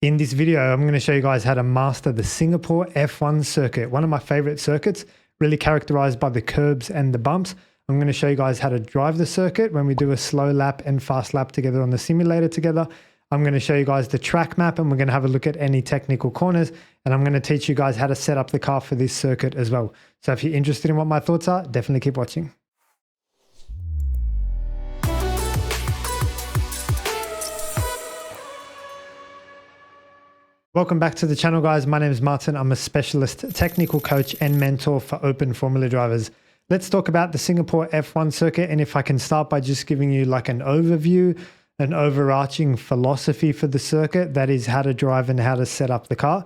In this video, I'm going to show you guys how to master the Singapore F1 circuit, one of my favorite circuits, really characterized by the curbs and the bumps. I'm going to show you guys how to drive the circuit when we do a slow lap and fast lap together on the simulator together. I'm going to show you guys the track map, and we're going to have a look at any technical corners, and I'm going to teach you guys how to set up the car for this circuit as well. So if you're interested in what my thoughts are, definitely keep watching. Welcome back to the channel, guys. My name is Martin. I'm a specialist technical coach and mentor for open formula drivers. Let's talk about the Singapore F1 circuit. And if I can start by just giving you like an overview, an overarching philosophy for the circuit, that is how to drive and how to set up the car,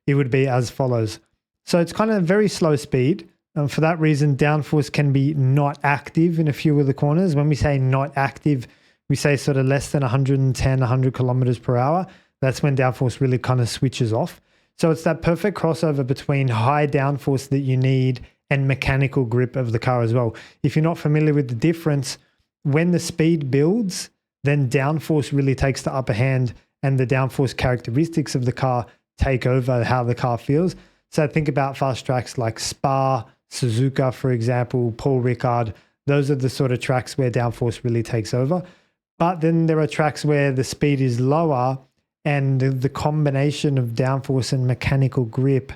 it would be as follows. So it's kind of very slow speed. And for that reason, downforce can be not active in a few of the corners. When we say not active, we say sort of less than 110, 100 kilometers per hour. That's when downforce really kind of switches off. So it's that perfect crossover between high downforce that you need and mechanical grip of the car as well. If you're not familiar with the difference, when the speed builds, then downforce really takes the upper hand, and the downforce characteristics of the car take over how the car feels. So think about fast tracks like Spa, Suzuka, for example, Paul Ricard. Those are the sort of tracks where downforce really takes over. But then there are tracks where the speed is lower, and the combination of downforce and mechanical grip,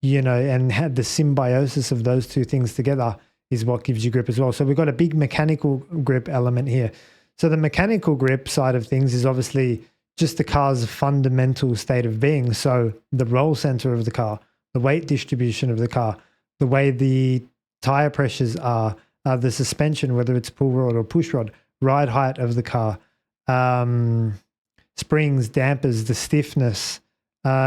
and had the symbiosis of those two things together is what gives you grip as well. So we've got a big mechanical grip element here. So the mechanical grip side of things is obviously just the car's fundamental state of being. So the roll center of the car, the weight distribution of the car, the way the tire pressures are, the suspension, whether it's pull rod or push rod, ride height of the car, springs, dampers, the stiffness,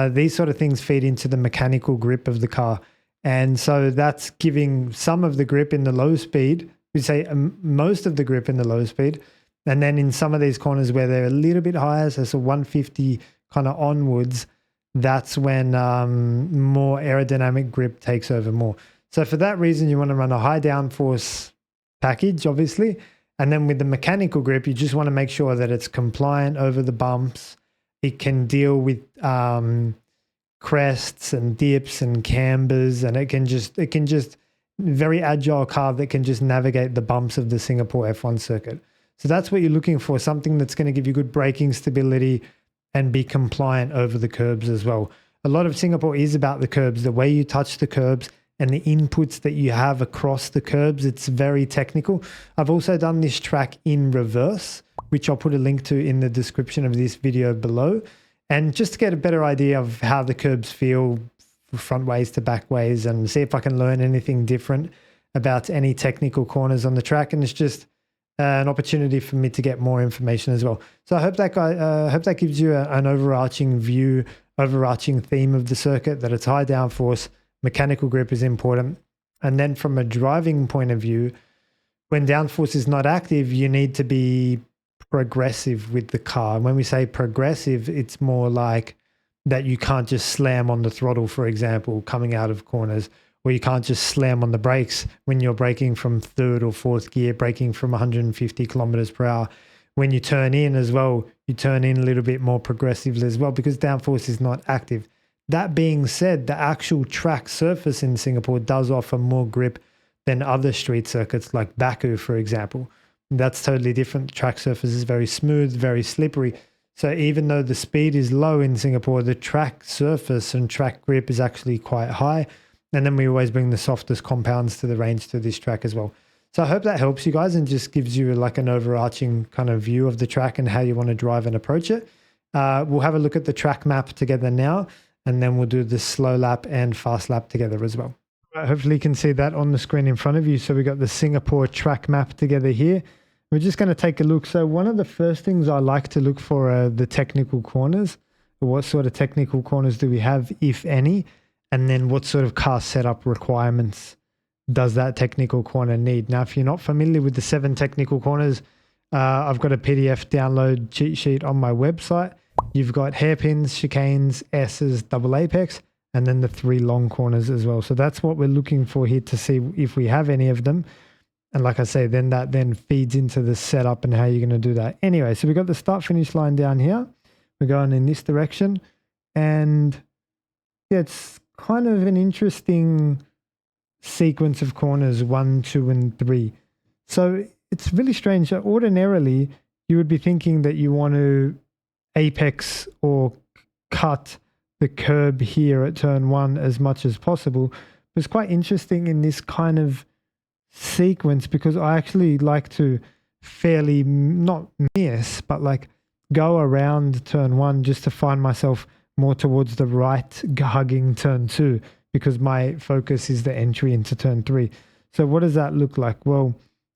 these sort of things feed into the mechanical grip of the car. And so that's giving some of the grip in the low speed, we say most of the grip in the low speed. And then in some of these corners where they're a little bit higher, so 150 kind of onwards, that's when more aerodynamic grip takes over more. So for that reason, you want to run a high downforce package, obviously. And then with the mechanical grip, you just want to make sure that it's compliant over the bumps. It can deal with crests and dips and cambers, and it can just very agile car that can just navigate the bumps of the Singapore F1 circuit. So that's what you're looking for, something that's going to give you good braking stability and be compliant over the curbs as well. A lot of Singapore is about the curbs, the way you touch the curbs and the inputs that you have across the curbs. It's very technical. I've also done this track in reverse, which I'll put a link to in the description of this video below. And just to get a better idea of how the curbs feel front ways to back ways, and see if I can learn anything different about any technical corners on the track. And it's just an opportunity for me to get more information as well. So I hope that gives you an overarching view, overarching theme of the circuit, that it's high downforce, mechanical grip is important. And then from a driving point of view, when downforce is not active, you need to be progressive with the car. And when we say progressive, it's more like that you can't just slam on the throttle, for example, coming out of corners, or you can't just slam on the brakes when you're braking from third or fourth gear, braking from 150 kilometers per hour. When you turn in as well, you turn in a little bit more progressively as well, because downforce is not active. That being said, the actual track surface in Singapore does offer more grip than other street circuits like Baku, for example. That's totally different. The track surface is very smooth, very slippery. So even though the speed is low in Singapore, the track surface and track grip is actually quite high. And then we always bring the softest compounds to the range to this track as well. So I hope that helps you guys and just gives you like an overarching kind of view of the track and how you want to drive and approach it. We'll have a look at the track map together now, and then we'll do the slow lap and fast lap together as well. Hopefully you can see that on the screen in front of you. So we got the Singapore track map together here. We're just going to take a look. So one of the first things I like to look for are the technical corners. What sort of technical corners do we have, if any? And then what sort of car setup requirements does that technical corner need? Now, if you're not familiar with the 7 technical corners, I've got a PDF download cheat sheet on my website. You've got hairpins, chicanes, S's, double apex, and then the 3 long corners as well. So that's what we're looking for here to see if we have any of them. And like I say, then that feeds into the setup and how you're going to do that. Anyway, so we've got the start finish line down here. we're going in this direction. And yeah, it's kind of an interesting sequence of corners, 1, 2, and 3. So it's really strange. Ordinarily, you would be thinking that you want to apex or cut the curb here at turn 1 as much as possible. It's quite interesting in this kind of sequence because I actually like to fairly not miss, but like go around turn 1 just to find myself more towards the right, hugging turn 2, because my focus is the entry into turn 3. So what does that look like? Well,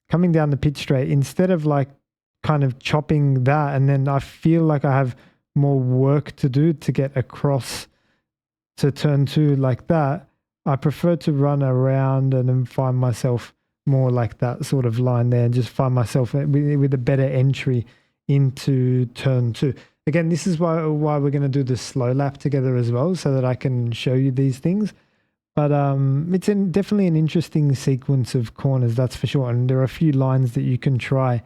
coming down the pitch straight, instead of like kind of chopping that, and then I feel like I have more work to do to get across to turn 2 like that, I prefer to run around and then find myself more like that sort of line there and just find myself with a better entry into turn 2. Again, this is why we're going to do the slow lap together as well, so that I can show you these things. But it's definitely an interesting sequence of corners, that's for sure. And there are a few lines that you can try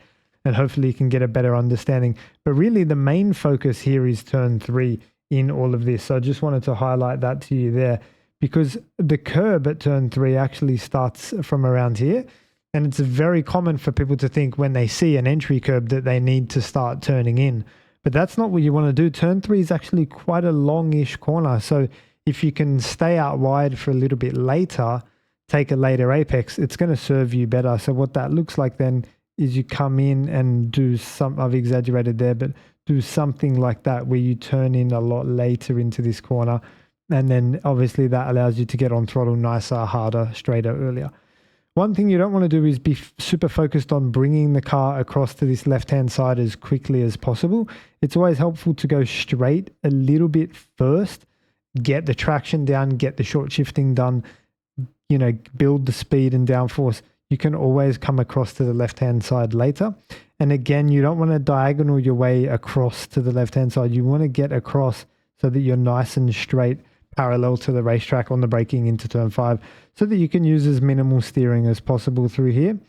and hopefully you can get a better understanding. But really the main focus here is turn 3 in all of this. So I just wanted to highlight that to you there, because the curb at turn 3 actually starts from around here. And it's very common for people to think when they see an entry curb that they need to start turning in. But that's not what you want to do. Turn 3 is actually quite a longish corner. So if you can stay out wide for a little bit later, take a later apex, it's going to serve you better. So what that looks like then is you come in and do I've exaggerated there, but do something like that where you turn in a lot later into this corner. And then obviously that allows you to get on throttle nicer, harder, straighter, earlier. One thing you don't want to do is be super focused on bringing the car across to this left-hand side as quickly as possible. It's always helpful to go straight a little bit first, get the traction down, get the short shifting done, build the speed and downforce. You can always come across to the left-hand side later. And again, you don't want to diagonal your way across to the left-hand side. You want to get across so that you're nice and straight, parallel to the racetrack on the braking into turn 5, so that you can use as minimal steering as possible through here.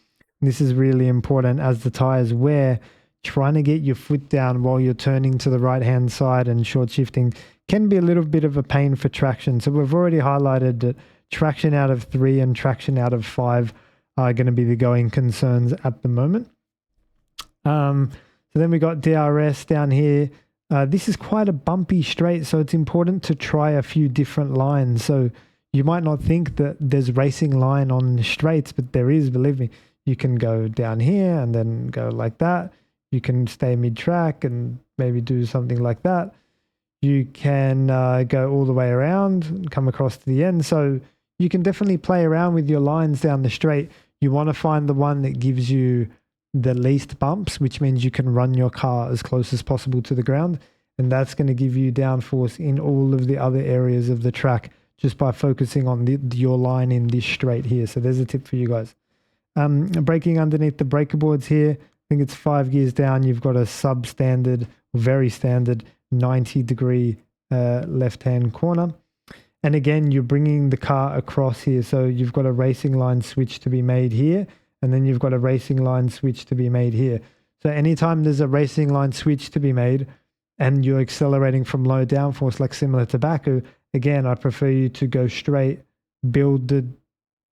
This is really important as the tires wear. Trying to get your foot down while you're turning to the right-hand side and short shifting can be a little bit of a pain for traction. So we've already highlighted that traction out of 3 and traction out of 5 are going to be the going concerns at the moment. So then we got DRS down here. This is quite a bumpy straight, so it's important to try a few different lines. So you might not think that there's racing line on the straights, but there is, believe me. You can go down here and then go like that. You can stay mid-track and maybe do something like that. You can go all the way around and come across to the end. So you can definitely play around with your lines down the straight. You want to find the one that gives you the least bumps, which means you can run your car as close as possible to the ground. And that's going to give you downforce in all of the other areas of the track just by focusing on your line in this straight here. So there's a tip for you guys. Braking underneath the breaker boards here, I think it's 5 gears down. You've got a substandard, very standard 90-degree left-hand corner. And again, you're bringing the car across here. So you've got a racing line switch to be made here. And then you've got a racing line switch to be made here. So anytime there's a racing line switch to be made and you're accelerating from low downforce, like similar to Baku, again, I prefer you to go straight, build the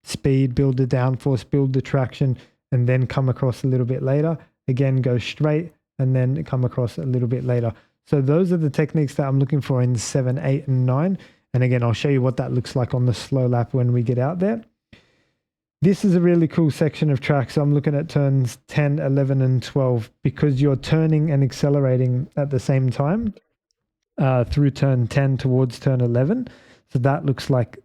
speed, build the downforce, build the traction, and then come across a little bit later. Again, go straight and then come across a little bit later. So those are the techniques that I'm looking for in 7, 8, and 9. And again, I'll show you what that looks like on the slow lap when we get out there. This is a really cool section of track. So I'm looking at turns 10, 11, and 12 because you're turning and accelerating at the same time through turn 10 towards turn 11. So that looks like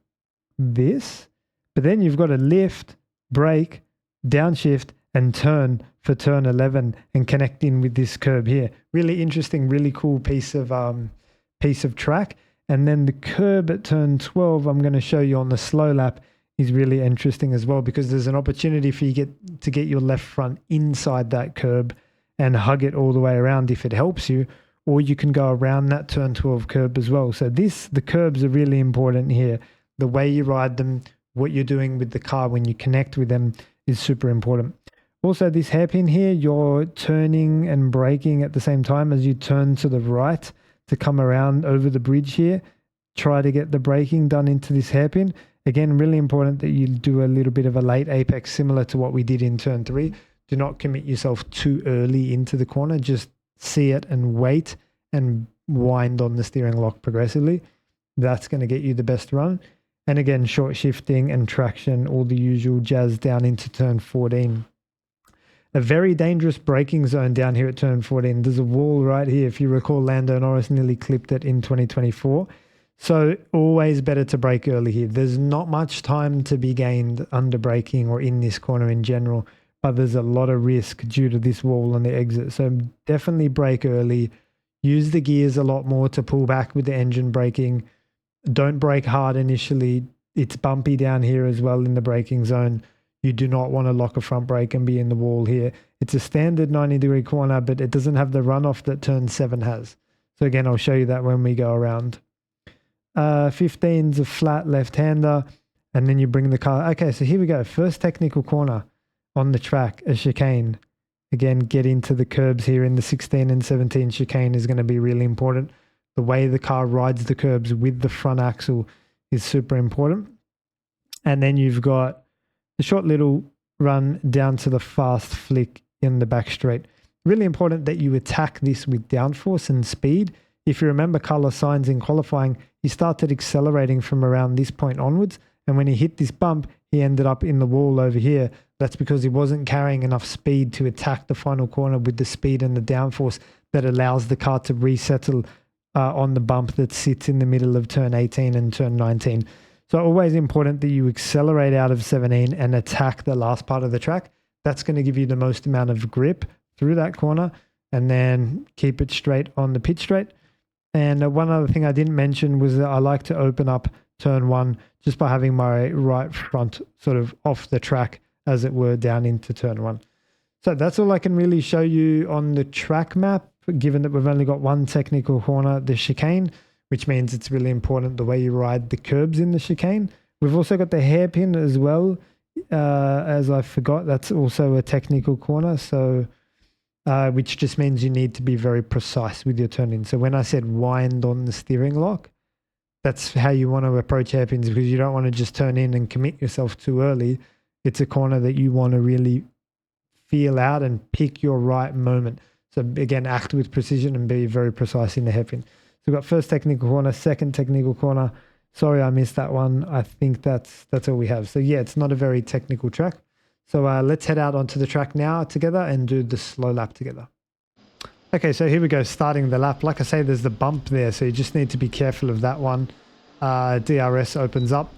this. But then you've got to lift, brake, downshift, and turn for turn 11 and connect in with this curb here. Really interesting, really cool piece of track. And then the curb at turn 12, I'm going to show you on the slow lap, is really interesting as well because there's an opportunity for you to get your left front inside that curb and hug it all the way around if it helps you, or you can go around that turn 12 curb as well. So the curbs are really important here. The way you ride them, what you're doing with the car when you connect with them is super important. Also, this hairpin here, you're turning and braking at the same time as you turn to the right to come around over the bridge here, try to get the braking done into this hairpin. Again, really important that you do a little bit of a late apex similar to what we did in turn 3. Do not commit yourself too early into the corner. Just see it and wait and wind on the steering lock progressively. That's going to get you the best run. And again, short shifting and traction, all the usual jazz down into turn 14. A very dangerous braking zone down here at turn 14. There's a wall right here. If you recall, Lando Norris nearly clipped it in 2024. So always better to brake early here. There's not much time to be gained under braking or in this corner in general, but there's a lot of risk due to this wall on the exit. So definitely brake early. Use the gears a lot more to pull back with the engine braking. Don't brake hard initially. It's bumpy down here as well in the braking zone. You do not want to lock a front brake and be in the wall here. It's a standard 90-degree corner, but it doesn't have the runoff that turn 7 has. So again, I'll show you that when we go around. 15's a flat left-hander, and then you bring the car. Okay, so here we go. First technical corner on the track, a chicane. Again, get into the curbs here in the 16 and 17 chicane is going to be really important. The way the car rides the curbs with the front axle is super important. And then you've got the short little run down to the fast flick in the back straight. Really important that you attack this with downforce and speed. If you remember Carlos Sainz in qualifying, he started accelerating from around this point onwards. And when he hit this bump, he ended up in the wall over here. That's because he wasn't carrying enough speed to attack the final corner with the speed and the downforce that allows the car to resettle on the bump that sits in the middle of turn 18 and turn 19. So always important that you accelerate out of 17 and attack the last part of the track. That's going to give you the most amount of grip through that corner, and then keep it straight on the pit straight. And one other thing I didn't mention was that I like to open up turn 1 just by having my right front sort of off the track, as it were, down into turn 1. So that's all I can really show you on the track map, given that we've only got one technical corner, the chicane, which means it's really important the way you ride the curbs in the chicane. We've also got the hairpin as well, as I forgot, that's also a technical corner. So which just means you need to be very precise with your turn-in. So when I said wind on the steering lock, that's how you want to approach hairpins, because you don't want to just turn in and commit yourself too early. It's a corner that you want to really feel out and pick your right moment. So again, act with precision and be very precise in the hairpin. So we've got first technical corner, second technical corner. Sorry, I missed that one. I think that's all we have. So yeah, it's not a very technical track. So let's head out onto the track now together and do the slow lap together. Okay, so here we go, starting the lap. Like I say, there's the bump there, so you just need to be careful of that one. DRS opens up.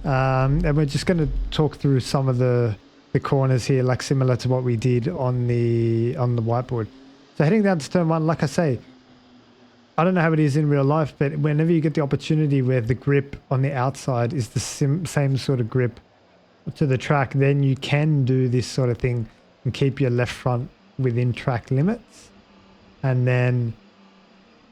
And we're just going to talk through some of the corners here, like similar to what we did on the whiteboard. So heading down to turn 1, like I say, I don't know how it is in real life, but whenever you get the opportunity where the grip on the outside is the same sort of grip to the track, then you can do this sort of thing and keep your left front within track limits. And then,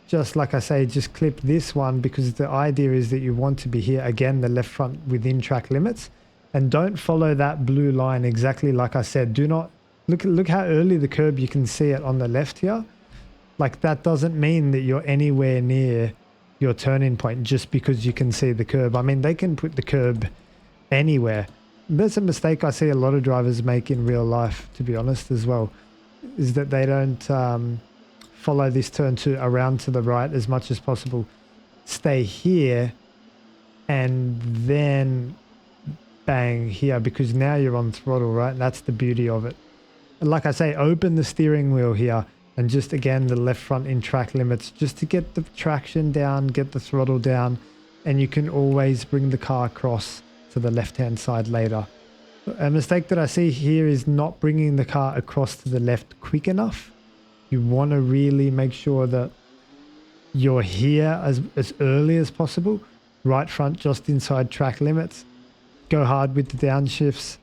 just like I say, just clip this one, because the idea is that you want to be here, again, the left front within track limits. And don't follow that blue line exactly like I said. Do not, look how early the curb, you can see it on the left here. Like, that doesn't mean that you're anywhere near your turn-in point just because you can see the curb. I mean, they can put the curb anywhere. That's a mistake I see a lot of drivers make in real life, to be honest, as well, is that they don't follow this turn 2 around to the right as much as possible. Stay here and then bang here, because now you're on throttle, right? And that's the beauty of it. And like I say, open the steering wheel here and just, again, the left front in track limits, just to get the traction down, get the throttle down, and you can always bring the car across to the left-hand side later. A mistake that I see here is not bringing the car across to the left quick enough. You want to really make sure that you're here as early as possible. Right front just inside track limits. Go hard with the downshifts,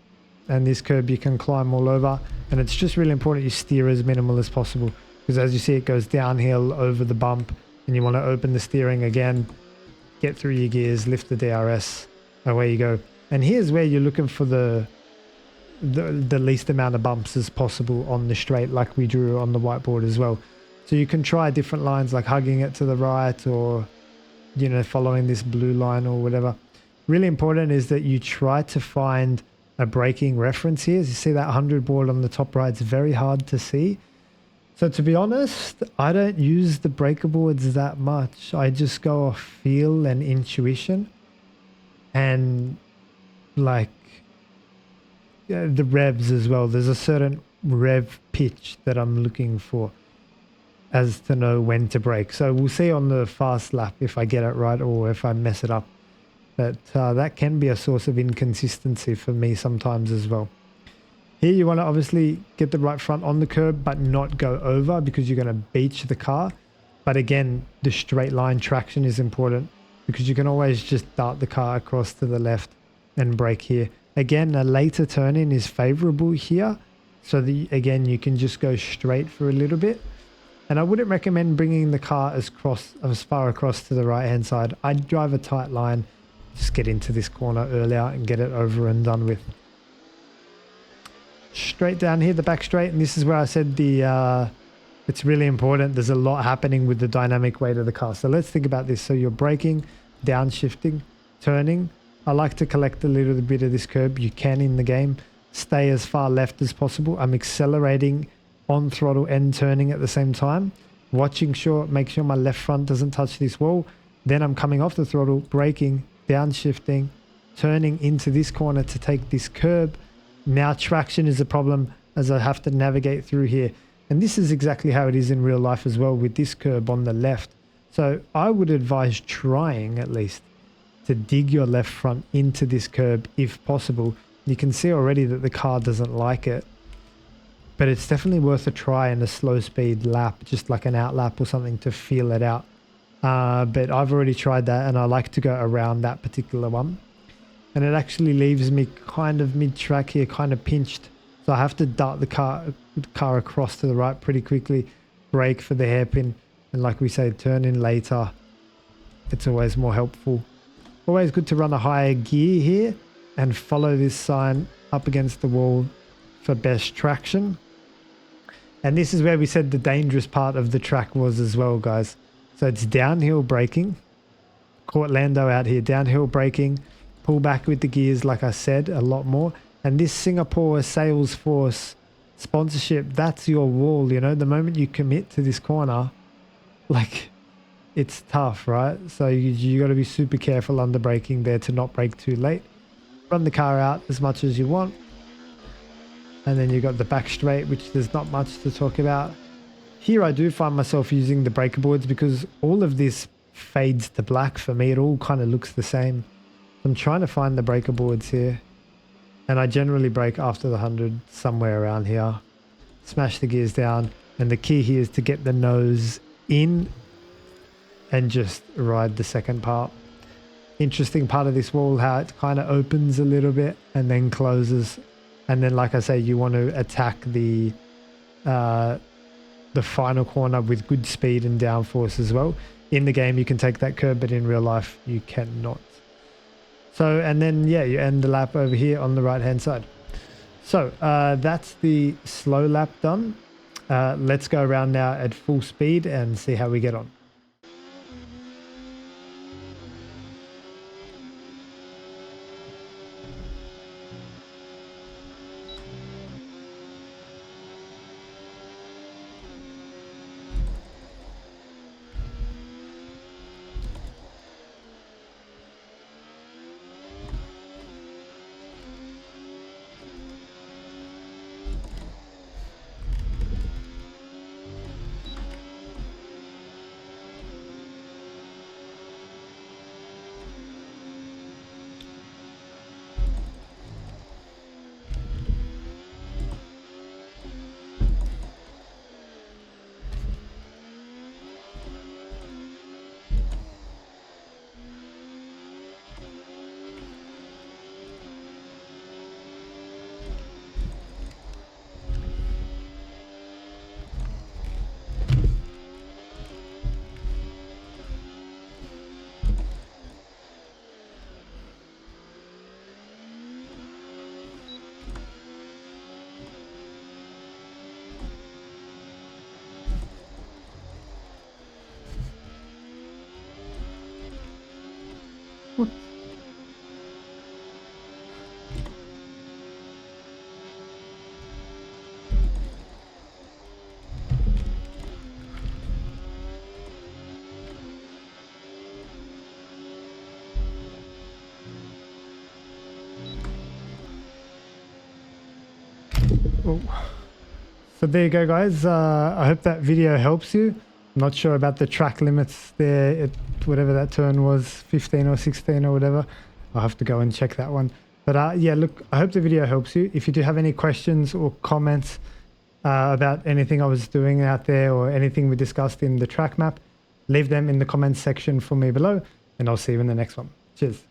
and this curb you can climb all over. And it's just really important you steer as minimal as possible, because as you see, it goes downhill over the bump, and you want to open the steering again, get through your gears, lift the DRS, away you go. And here's where you're looking for the least amount of bumps as possible on the straight, like we drew on the whiteboard as well. So you can try different lines like hugging it to the right, or, you know, following this blue line or whatever. Really important is that you try to find a braking reference here. As you see that 100 board on the top right, it's very hard to see. So to be honest, I don't use the breaker boards that much. I just go off feel and intuition, and like the revs as well. There's a certain rev pitch that I'm looking for as to know when to brake. So we'll see on the fast lap if I get it right or if I mess it up. But that can be a source of inconsistency for me sometimes as well. Here you want to obviously get the right front on the curb, but not go over, because you're going to beach the car. But again, the straight line traction is important, because you can always just dart the car across to the left and brake here. Again, a later turn in is favorable here. So that, again, you can just go straight for a little bit. And I wouldn't recommend bringing the car as far across to the right hand side. I'd drive a tight line, just get into this corner earlier and get it over and done with. Straight down here, the back straight, and this is where I said it's really important. There's a lot happening with the dynamic weight of the car. So let's think about this. So you're braking, downshifting, turning. I like to collect a little bit of this curb. You can in the game. Stay as far left as possible. I'm accelerating on throttle and turning at the same time. Make sure my left front doesn't touch this wall. Then I'm coming off the throttle, braking, downshifting, turning into this corner to take this curb. Now traction is a problem as I have to navigate through here. And this is exactly how it is in real life as well with this curb on the left. So I would advise trying at least to dig your left front into this curb if possible. You can see already that the car doesn't like it, but it's definitely worth a try in a slow speed lap, just like an out lap or something, to feel it out. But I've already tried that, and I like to go around that particular one. And it actually leaves me kind of mid-track here, kind of pinched. So I have to dart the car across to the right pretty quickly, brake for the hairpin, and like we say, turn in later. It's always more helpful. Always good to run a higher gear here and follow this sign up against the wall for best traction. And this is where we said the dangerous part of the track was as well, guys. So it's downhill braking. Caught Lando out here, downhill braking. Pull back with the gears, like I said, a lot more. And this Singapore Salesforce sponsorship, that's your wall, you know. The moment you commit to this corner, like, it's tough, right? So you got to be super careful under braking there to not brake too late. Run the car out as much as you want. And then you got the back straight, which there's not much to talk about. Here I do find myself using the breaker boards because all of this fades to black for me. It all kind of looks the same. I'm trying to find the breaker boards here, and I generally brake after the 100, somewhere around here. Smash the gears down, and the key here is to get the nose in and just ride the second part. Interesting part of this wall, how it kind of opens a little bit and then closes. And then, like I say, you want to attack the final corner with good speed and downforce as well. In the game, you can take that curb, but in real life, you cannot. So, and then, yeah, you end the lap over here on the right-hand side. So, that's the slow lap done. Let's go around now at full speed and see how we get on. What? Oh. So there you go, guys. I hope that video helps you. I'm not sure about the track limits there, whatever that turn was, 15 or 16 or whatever. I'll have to go and check that one. But yeah, look, I hope the video helps you. If you do have any questions or comments about anything I was doing out there or anything we discussed in the track map, leave them in the comments section for me below, and I'll see you in the next one. Cheers.